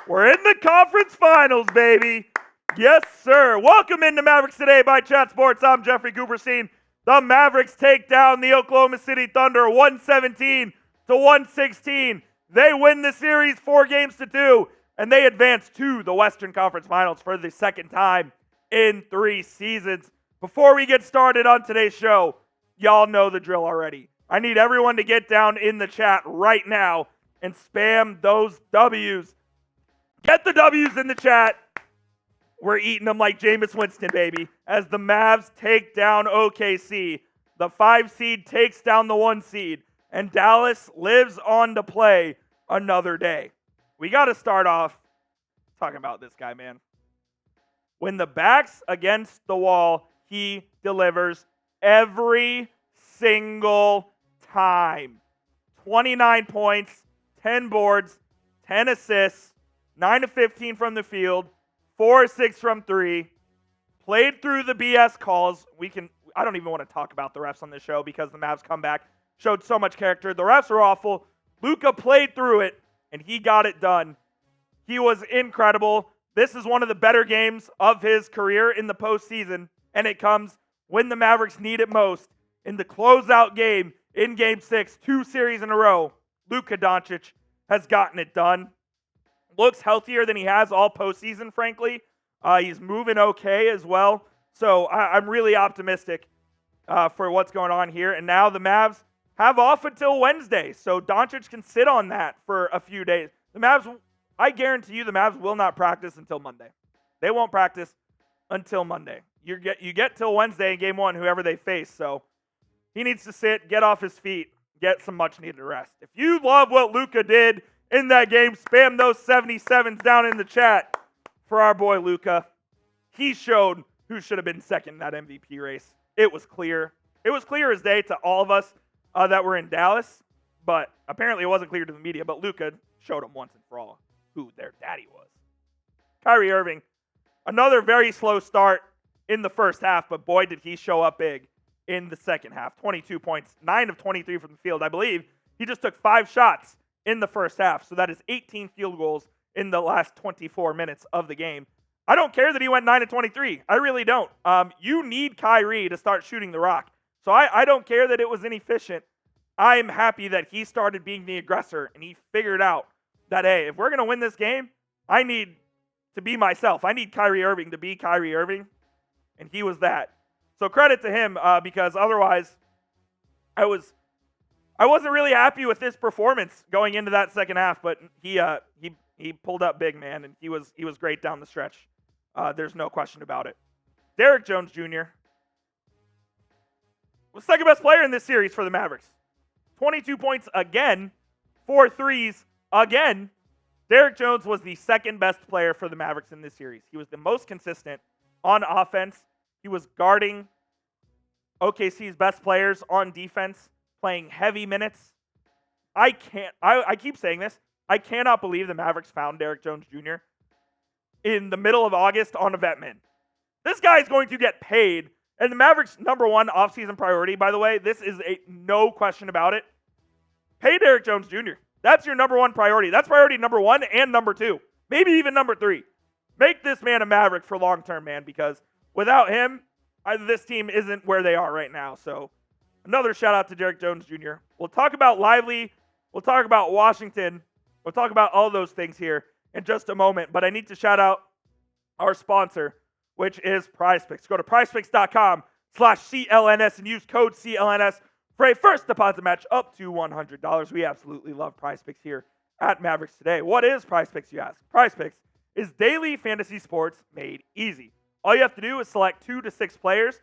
We're in the conference finals, baby. Yes, sir. Welcome into Mavericks Today by Chat Sports. I'm Jeffrey Cooperstein. The Mavericks take down the Oklahoma City Thunder 117-116. They win the series 4-2, and they advance to the Western Conference Finals for the second time in 3 seasons. Before we get started on today's show, y'all know the drill already. I need everyone to get down in the chat right now and spam those W's. Get the W's in the chat. We're eating them like Jameis Winston, baby. As the Mavs take down OKC, the 5 seed takes down the 1 seed, and Dallas lives on to play another day. We got to start off talking about this guy, man. When the back's against the wall, he delivers every single time. 29 points, 10 boards, 10 assists, 9 of 15 from the field, 4 of 6 from 3. Played through the BS calls. I don't even want to talk about the refs on this show because the Mavs comeback showed so much character. The refs are awful. Luka played through it, and he got it done. He was incredible. This is one of the better games of his career in the postseason, and it comes when the Mavericks need it most. In the closeout game in Game 6, 2 series in a row, Luka Doncic has gotten it done. Looks healthier than he has all postseason, frankly. He's moving okay as well. So I'm really optimistic for what's going on here. And now the Mavs have off until Wednesday, so Doncic can sit on that for a few days. The Mavs, I guarantee you, the Mavs will not practice until Monday. They won't practice until Monday. You get till Wednesday in Game 1, whoever they face. So he needs to sit, get off his feet, get some much-needed rest. If you love what Luka did in that game, spam those 77s down in the chat for our boy Luka. He showed who should have been second in that MVP race. It was clear. It was clear as day to all of us that were in Dallas, but apparently it wasn't clear to the media, but Luka showed them once and for all who their daddy was. Kyrie Irving, another very slow start in the first half, but boy, did he show up big in the second half. 22 points, 9 of 23 from the field. I believe he just took 5 shots in the first half, so that is 18 field goals in the last 24 minutes of the game. I don't care that he went 9 of 23. I really don't. You need Kyrie to start shooting the rock. So I don't care that it was inefficient. I'm happy that he started being the aggressor, and he figured out that, hey, if we're going to win this game, I need to be myself. I need Kyrie Irving to be Kyrie Irving, and he was that. So credit to him because otherwise I wasn't really happy with his performance going into that second half, but he pulled up big, man, and he was great down the stretch. There's no question about it. Derrick Jones Jr. was second best player in this series for the Mavericks. 22 points again, 4 threes again. Derrick Jones was the second best player for the Mavericks in this series. He was the most consistent on offense. He was guarding OKC's best players on defense, playing heavy minutes. I keep saying this. I cannot believe the Mavericks found Derrick Jones Jr. in the middle of August on a vet min. This guy is going to get paid. And the Mavericks' number 1 offseason priority, by the way, this is no question about it. Pay Derrick Jones Jr. That's your number 1 priority. That's priority number 1 and number 2. Maybe even number 3. Make this man a Maverick for long term, man, because without him, this team isn't where they are right now. So another shout out to Derrick Jones Jr. We'll talk about Lively. We'll talk about Washington. We'll talk about all those things here in just a moment. But I need to shout out our sponsor, which is PrizePicks. Go to prizepicks.com/CLNS and use code CLNS for a first deposit match up to $100. We absolutely love PrizePicks here at Mavericks Today. What is PrizePicks, you ask? PrizePicks is daily fantasy sports made easy. All you have to do is select 2 to 6 players,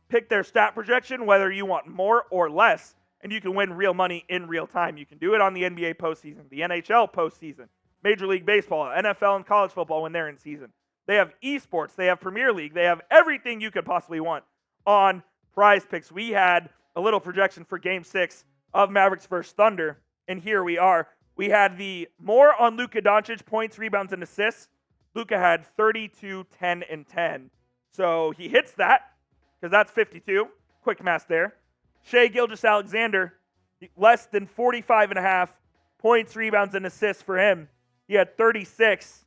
pick their stat projection, whether you want more or less, and you can win real money in real time. You can do it on the NBA postseason, the NHL postseason, Major League Baseball, NFL, and college football when they're in season. They have esports. They have Premier League. They have everything you could possibly want on PrizePicks. We had a little projection for Game 6 of Mavericks versus Thunder, and here we are. We had the more on Luka Doncic points, rebounds, and assists. Luka had 32, 10, and 10. So he hits that because that's 52. Quick math there. Shai Gilgeous-Alexander, less than 45.5 points, rebounds, and assists for him. He had 36.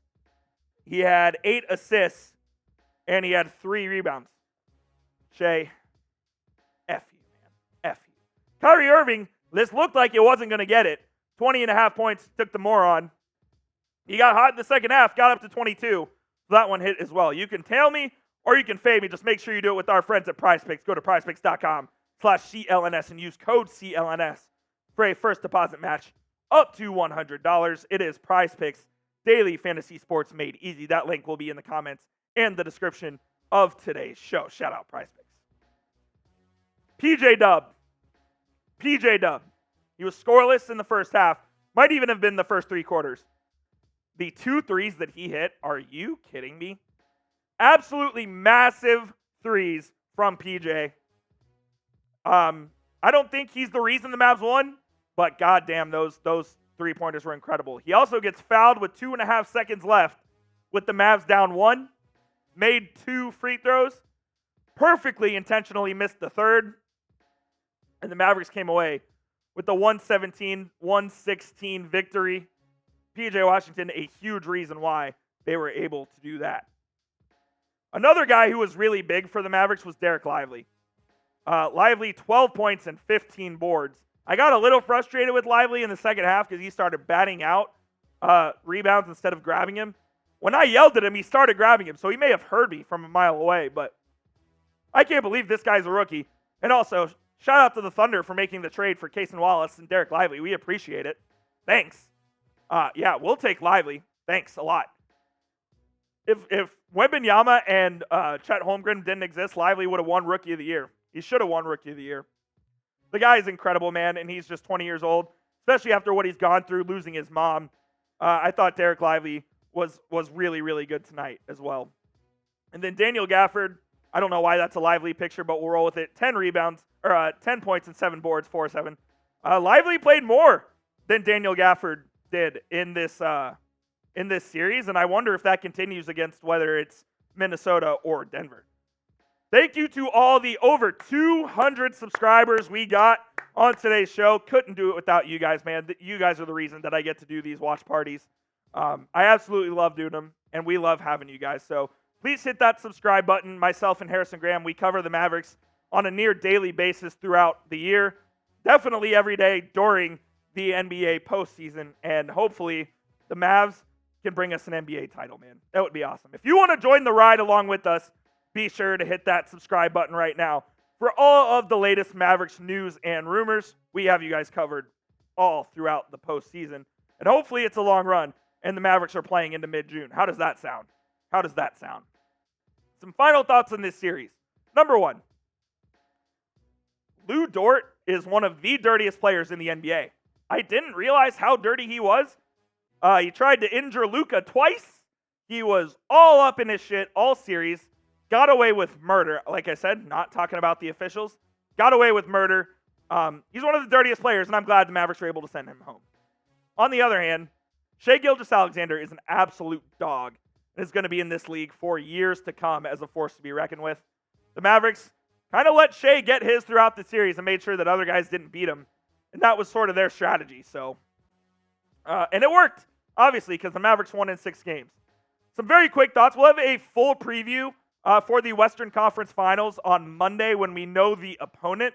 He had 8 assists, and he had 3 rebounds. Shai, F you, man. F you. Kyrie Irving, this looked like it wasn't going to get it. 20.5 points, took the moron. He got hot in the second half, got up to 22. So that one hit as well. You can tail me or you can fade me. Just make sure you do it with our friends at PrizePicks. Go to prizepicks.com/CLNS and use code CLNS for a first deposit match up to $100. It is PrizePicks, daily fantasy sports made easy. That link will be in the comments and the description of today's show. Shout out PrizePicks. PJ Dub. He was scoreless in the first half. Might even have been the first 3 quarters. The 2 threes that he hit, are you kidding me? Absolutely massive threes from PJ. I don't think he's the reason the Mavs won, but goddamn, those 3-pointers were incredible. He also gets fouled with 2.5 seconds left with the Mavs down 1. Made 2 free throws. Perfectly intentionally missed the third. And the Mavericks came away with the 117-116 victory. PJ Washington, a huge reason why they were able to do that. Another guy who was really big for the Mavericks was Dereck Lively. Lively, 12 points and 15 boards. I got a little frustrated with Lively in the second half because he started batting out rebounds instead of grabbing him. When I yelled at him, he started grabbing him, so he may have heard me from a mile away, but I can't believe this guy's a rookie. And also, shout out to the Thunder for making the trade for Cason Wallace and Dereck Lively. We appreciate it. Thanks. Yeah, we'll take Lively. Thanks a lot. If Wembanyama and Chet Holmgren didn't exist, Lively would have won Rookie of the Year. He should have won Rookie of the Year. The guy is incredible, man, and he's just 20 years old, especially after what he's gone through, losing his mom. I thought Dereck Lively was really, really good tonight as well. And then Daniel Gafford, I don't know why that's a Lively picture, but we'll roll with it. 10 rebounds, or 10 points and 7 boards, 4-7. Lively played more than Daniel Gafford did in this series, and I wonder if that continues against whether it's Minnesota or Denver. Thank you to all the over 200 subscribers we got on today's show. Couldn't do it without you guys, man. You guys are the reason that I get to do these watch parties. I absolutely love doing them, and we love having you guys. So please hit that subscribe button. Myself and Harrison Graham, we cover the Mavericks on a near daily basis throughout the year. Definitely every day during the NBA postseason, and hopefully the Mavs can bring us an NBA title, man. That would be awesome. If you want to join the ride along with us, be sure to hit that subscribe button right now. For all of the latest Mavericks news and rumors, we have you guys covered all throughout the postseason. And hopefully it's a long run, and the Mavericks are playing into mid-June. How does that sound? Some final thoughts on this series. Number 1, Lou Dort is one of the dirtiest players in the NBA. I didn't realize how dirty he was. He tried to injure Luka twice. He was all up in his shit all series. Got away with murder. Like I said, not talking about the officials. Got away with murder. He's one of the dirtiest players, and I'm glad the Mavericks were able to send him home. On the other hand, Shai Gilgeous-Alexander is an absolute dog and is going to be in this league for years to come as a force to be reckoned with. The Mavericks kind of let Shai get his throughout the series and made sure that other guys didn't beat him. And that was sort of their strategy. So, and it worked, obviously, because the Mavericks won in 6 games. Some very quick thoughts. We'll have a full preview for the Western Conference Finals on Monday when we know the opponent.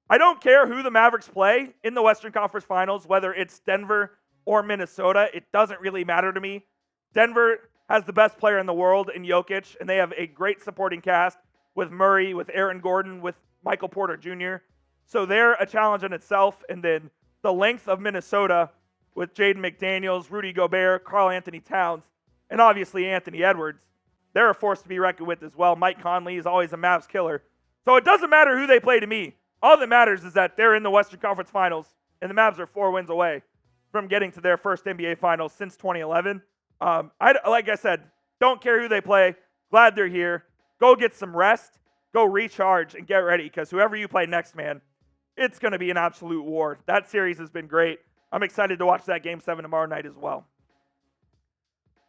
I don't care who the Mavericks play in the Western Conference Finals, whether it's Denver or Minnesota. It doesn't really matter to me. Denver has the best player in the world in Jokic, and they have a great supporting cast with Murray, with Aaron Gordon, with Michael Porter Jr. So they're a challenge in itself. And then the length of Minnesota with Jaden McDaniels, Rudy Gobert, Karl Anthony Towns, and obviously Anthony Edwards. They're a force to be reckoned with as well. Mike Conley is always a Mavs killer. So it doesn't matter who they play to me. All that matters is that they're in the Western Conference Finals, and the Mavs are 4 wins away from getting to their first NBA Finals since 2011. Like I said, don't care who they play. Glad they're here. Go get some rest. Go recharge and get ready, because whoever you play next, man, it's going to be an absolute war. That series has been great. I'm excited to watch that Game 7 tomorrow night as well.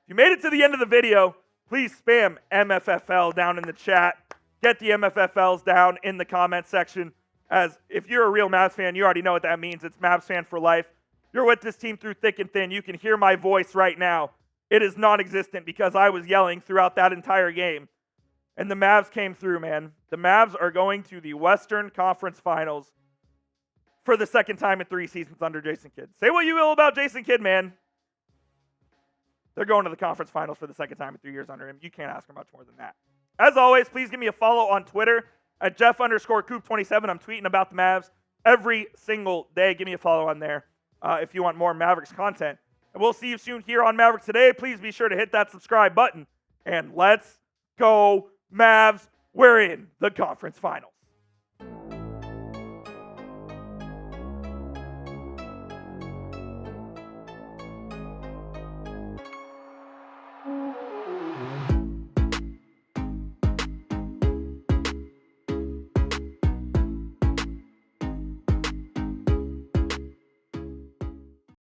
If you made it to the end of the video, please spam MFFL down in the chat. Get the MFFLs down in the comment section. As if you're a real Mavs fan, you already know what that means. It's Mavs fan for life. You're with this team through thick and thin. You can hear my voice right now. It is non-existent because I was yelling throughout that entire game. And the Mavs came through, man. The Mavs are going to the Western Conference Finals for the second time in 3 seasons under Jason Kidd. Say what you will about Jason Kidd, man. They're going to the conference finals for the second time in 3 years under him. You can't ask for much more than that. As always, please give me a follow on Twitter at Jeff_Coop27. I'm tweeting about the Mavs every single day. Give me a follow on there if you want more Mavericks content. And we'll see you soon here on Mavericks Today. Please be sure to hit that subscribe button. And let's go, Mavs. We're in the conference finals.